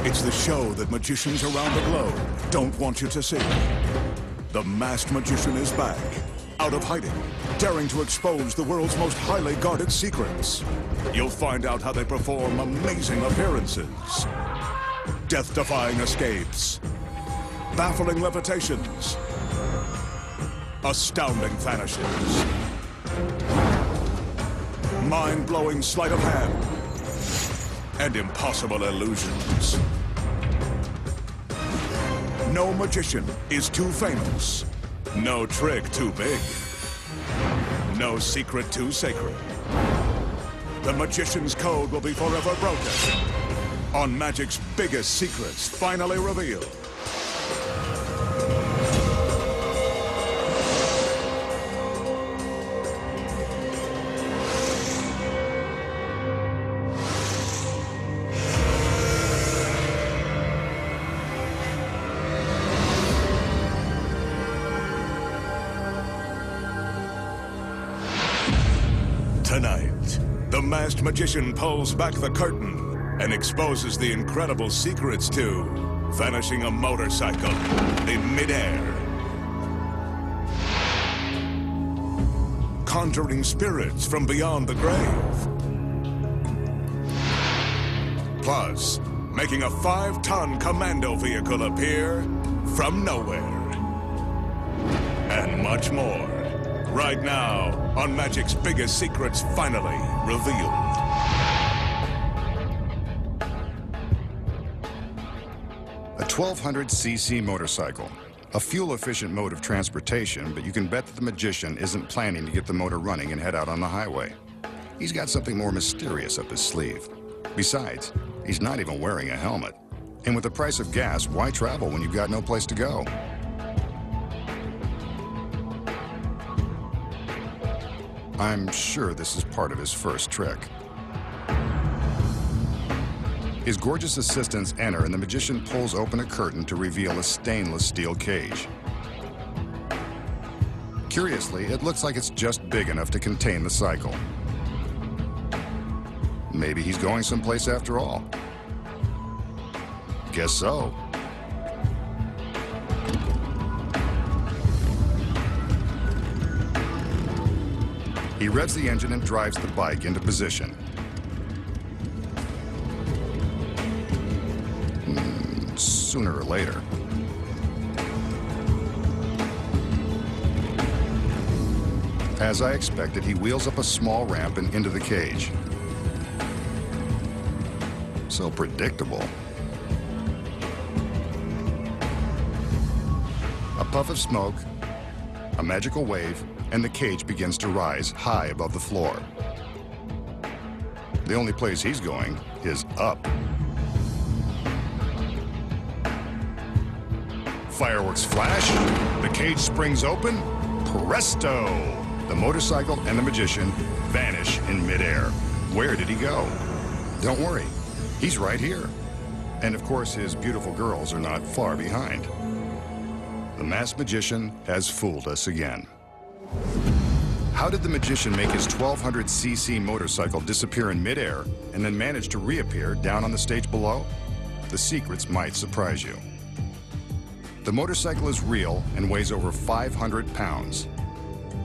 It's the show that magicians around the globe don't want you to see. The Masked Magician is back, out of hiding, daring to expose the world's most highly guarded secrets. You'll find out how they perform amazing appearances, death-defying escapes, baffling levitations, astounding vanishes, mind-blowing sleight of hand, and impossible illusions. No magician is too famous. No trick too big. No secret too sacred. The magician's code will be forever broken on magic's biggest secrets finally revealed. Tonight, the Masked Magician pulls back the curtain and exposes the incredible secrets to vanishing a motorcycle in midair, conjuring spirits from beyond the grave, plus making a 5-ton commando vehicle appear from nowhere, and much more. Right now, on Magic's biggest secrets finally revealed. A 1200cc motorcycle. A fuel-efficient mode of transportation, but you can bet that the magician isn't planning to get the motor running and head out on the highway. He's got something more mysterious up his sleeve. Besides, he's not even wearing a helmet. And with the price of gas, why travel when you've got no place to go? I'm sure this is part of his first trick. His gorgeous assistants enter and the magician pulls open a curtain to reveal a stainless steel cage. Curiously, it looks like it's just big enough to contain the cycle. Maybe he's going someplace after all. Guess so. He revs the engine and drives the bike into position. Sooner or later. As I expected, he wheels up a small ramp and into the cage. So predictable. A puff of smoke, a magical wave, and the cage begins to rise high above the floor. The only place he's going is up. Fireworks flash, the cage springs open, presto! The motorcycle and the magician vanish in midair. Where did he go? Don't worry, he's right here. And of course, his beautiful girls are not far behind. The Masked Magician has fooled us again. How did the magician make his 1200cc motorcycle disappear in midair and then manage to reappear down on the stage below? The secrets might surprise you. The motorcycle is real and weighs over 500 pounds.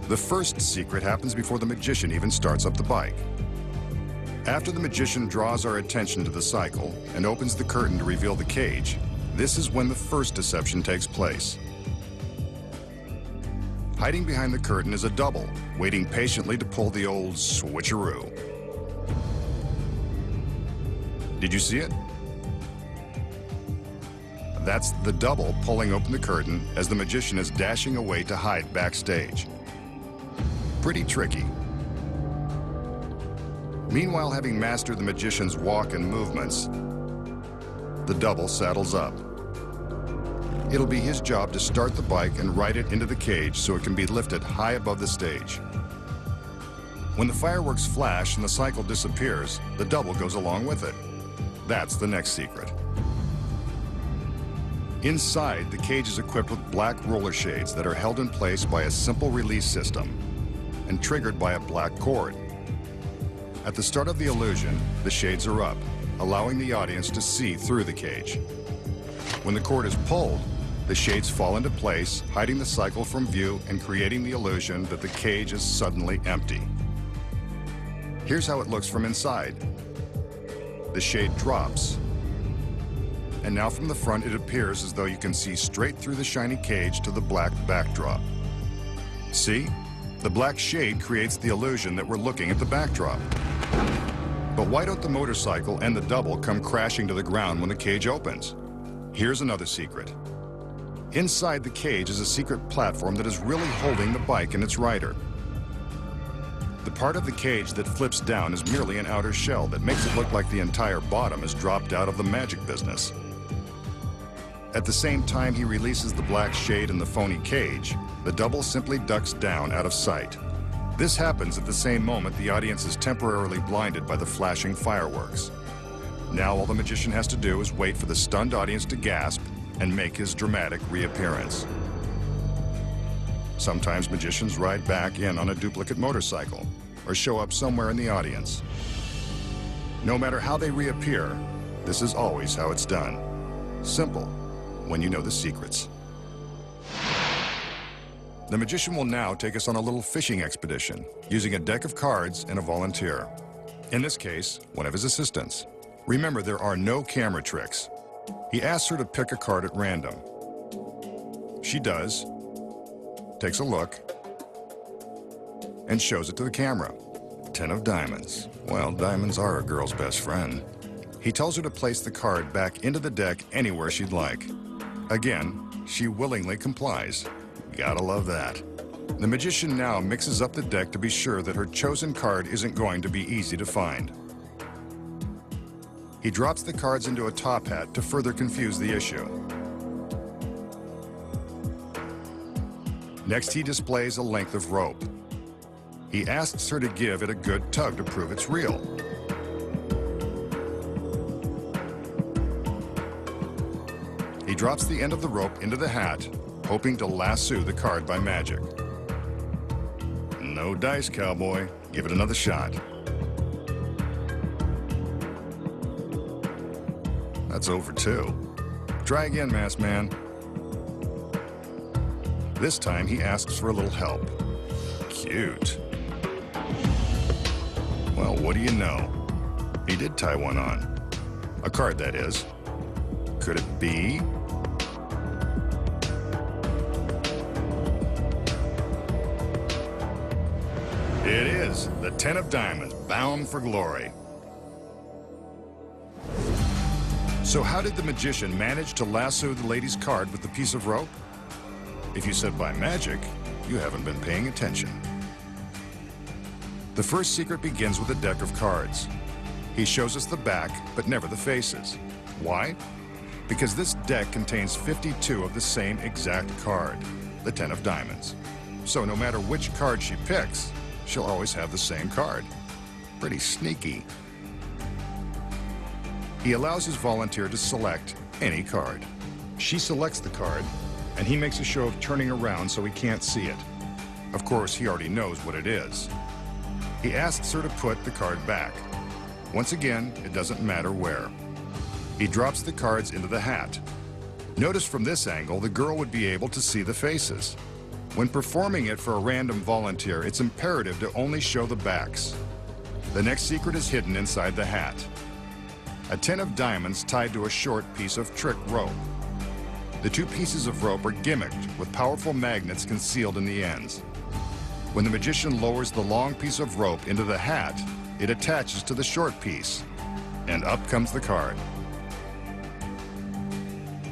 The first secret happens before the magician even starts up the bike. After the magician draws our attention to the cycle and opens the curtain to reveal the cage, this is when the first deception takes place. Hiding behind the curtain is a double, waiting patiently to pull the old switcheroo. Did you see it? That's the double pulling open the curtain as the magician is dashing away to hide backstage. Pretty tricky. Meanwhile, having mastered the magician's walk and movements, the double saddles up. It'll be his job to start the bike and ride it into the cage so it can be lifted high above the stage. When the fireworks flash and the cycle disappears, the double goes along with it. That's the next secret. Inside, the cage is equipped with black roller shades that are held in place by a simple release system and triggered by a black cord. At the start of the illusion, the shades are up, allowing the audience to see through the cage. When the cord is pulled, the shades fall into place, hiding the cycle from view and creating the illusion that the cage is suddenly empty. Here's how it looks from inside. The shade drops, and now from the front it appears as though you can see straight through the shiny cage to the black backdrop. See? The black shade creates the illusion that we're looking at the backdrop. But why don't the motorcycle and the double come crashing to the ground when the cage opens? Here's another secret. Inside the cage is a secret platform that is really holding the bike and its rider. The part of the cage that flips down is merely an outer shell that makes it look like the entire bottom is dropped out of the magic business. At the same time he releases the black shade in the phony cage, the double simply ducks down out of sight. This happens at the same moment the audience is temporarily blinded by the flashing fireworks. Now all the magician has to do is wait for the stunned audience to gasp and make his dramatic reappearance. Sometimes magicians ride back in on a duplicate motorcycle or show up somewhere in the audience. No matter how they reappear, this is always how it's done. Simple, when you know the secrets. The magician will now take us on a little fishing expedition using a deck of cards and a volunteer. In this case, one of his assistants. Remember, there are no camera tricks. He asks her to pick a card at random. She does, takes a look, and shows it to the camera. 10 of diamonds. Well, diamonds are a girl's best friend. He tells her to place the card back into the deck anywhere she'd like. Again, she willingly complies. Gotta love that. The magician now mixes up the deck to be sure that her chosen card isn't going to be easy to find. He drops the cards into a top hat to further confuse the issue. Next, he displays a length of rope. He asks her to give it a good tug to prove it's real. He drops the end of the rope into the hat, hoping to lasso the card by magic. No dice, cowboy. Give it another shot. That's over 2. Try again, masked man. This time he asks for a little help. Cute. Well, what do you know? He did tie one on. A card, that is. Could it be? It is the 10 of diamonds, bound for glory. So how did the magician manage to lasso the lady's card with the piece of rope? If you said by magic, you haven't been paying attention. The first secret begins with a deck of cards. He shows us the back, but never the faces. Why? Because this deck contains 52 of the same exact card, the 10 of diamonds. So no matter which card she picks, she'll always have the same card. Pretty sneaky. He allows his volunteer to select any card. She selects the card, and he makes a show of turning around so he can't see it. Of course, he already knows what it is. He asks her to put the card back. Once again, it doesn't matter where. He drops the cards into the hat. Notice from this angle, the girl would be able to see the faces. When performing it for a random volunteer, it's imperative to only show the backs. The next secret is hidden inside the hat. A 10 of diamonds tied to a short piece of trick rope. The 2 pieces of rope are gimmicked with powerful magnets concealed in the ends. When the magician lowers the long piece of rope into the hat, it attaches to the short piece, and up comes the card.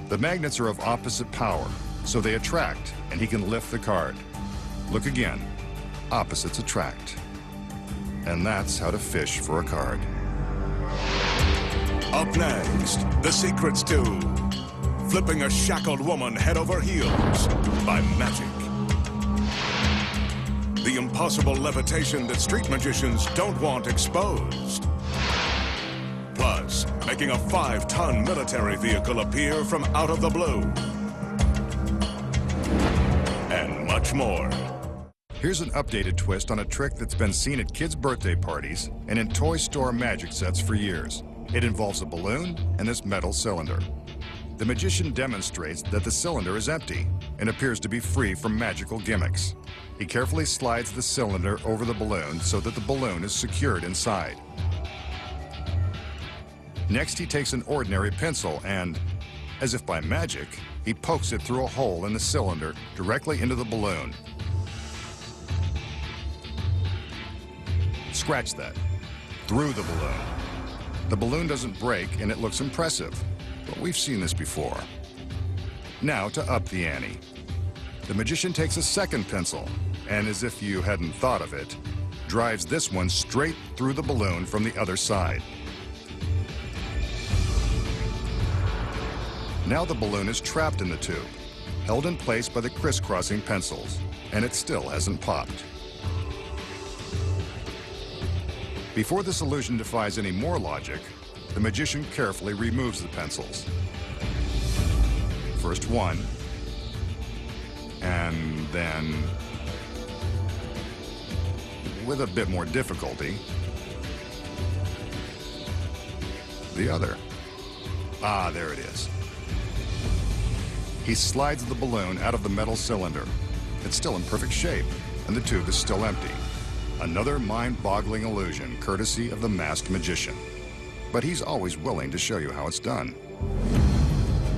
The magnets are of opposite power, so they attract, and he can lift the card. Look again. Opposites attract. And that's how to fish for a card. Up next, the secrets to flipping a shackled woman head over heels by magic. The impossible levitation that street magicians don't want exposed. Plus, making a 5-ton military vehicle appear from out of the blue. And much more. Here's an updated twist on a trick that's been seen at kids' birthday parties and in toy store magic sets for years. It involves a balloon and this metal cylinder. The magician demonstrates that the cylinder is empty and appears to be free from magical gimmicks. He carefully slides the cylinder over the balloon so that the balloon is secured inside. Next, he takes an ordinary pencil and, as if by magic, he pokes it through a hole in the cylinder directly into the balloon. Scratch that. Through the balloon. The balloon doesn't break and it looks impressive, but we've seen this before. Now to up the ante. The magician takes a second pencil and, as if you hadn't thought of it, drives this one straight through the balloon from the other side. Now the balloon is trapped in the tube, held in place by the crisscrossing pencils, and it still hasn't popped. Before this illusion defies any more logic, the magician carefully removes the pencils. First one, and then, with a bit more difficulty, the other. Ah, there it is. He slides the balloon out of the metal cylinder. It's still in perfect shape, and the tube is still empty. Another mind-boggling illusion, courtesy of the masked magician. But he's always willing to show you how it's done.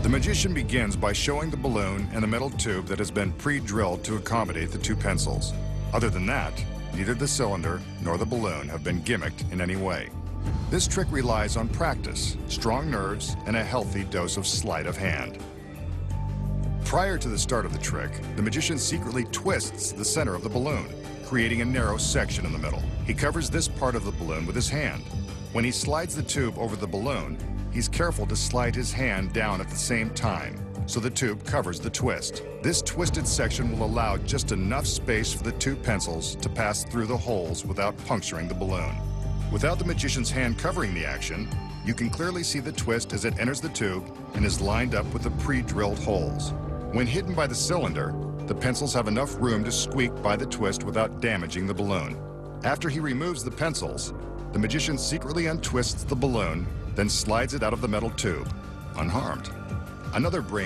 The magician begins by showing the balloon and the metal tube that has been pre-drilled to accommodate the two pencils. Other than that, neither the cylinder nor the balloon have been gimmicked in any way. This trick relies on practice, strong nerves, and a healthy dose of sleight of hand. Prior to the start of the trick, the magician secretly twists the center of the balloon, creating a narrow section in the middle. He covers this part of the balloon with his hand. When he slides the tube over the balloon, he's careful to slide his hand down at the same time, so the tube covers the twist. This twisted section will allow just enough space for the two pencils to pass through the holes without puncturing the balloon. Without the magician's hand covering the action, you can clearly see the twist as it enters the tube and is lined up with the pre-drilled holes. When hidden by the cylinder, the pencils have enough room to squeak by the twist without damaging the balloon. After he removes the pencils, the magician secretly untwists the balloon, then slides it out of the metal tube, unharmed. Another brain